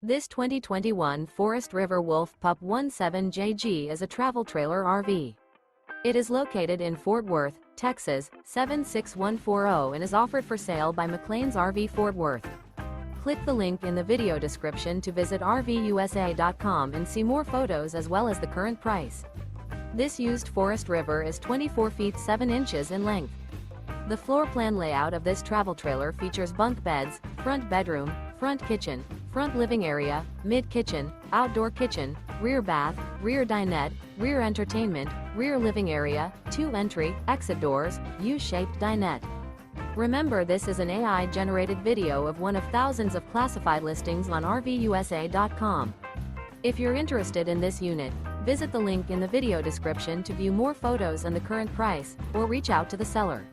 This 2021 Forest River Wolf Pup 17JG is a travel trailer RV. It is located in Fort Worth, Texas, 76140 and is offered for sale by McClain's RV Fort Worth. Click the link in the video description to visit RVUSA.com and see more photos as well as the current price. This used Forest River is 24 feet 7 inches in length. The floor plan layout of this travel trailer features bunk beds, front bedroom, front kitchen, front living area, mid-kitchen, outdoor kitchen, rear bath, rear dinette, rear entertainment, rear living area, 2 entry, exit doors, U-shaped dinette. Remember, this is an AI-generated video of one of thousands of classified listings on RVUSA.com. If you're interested in this unit, visit the link in the video description to view more photos and the current price, or reach out to the seller.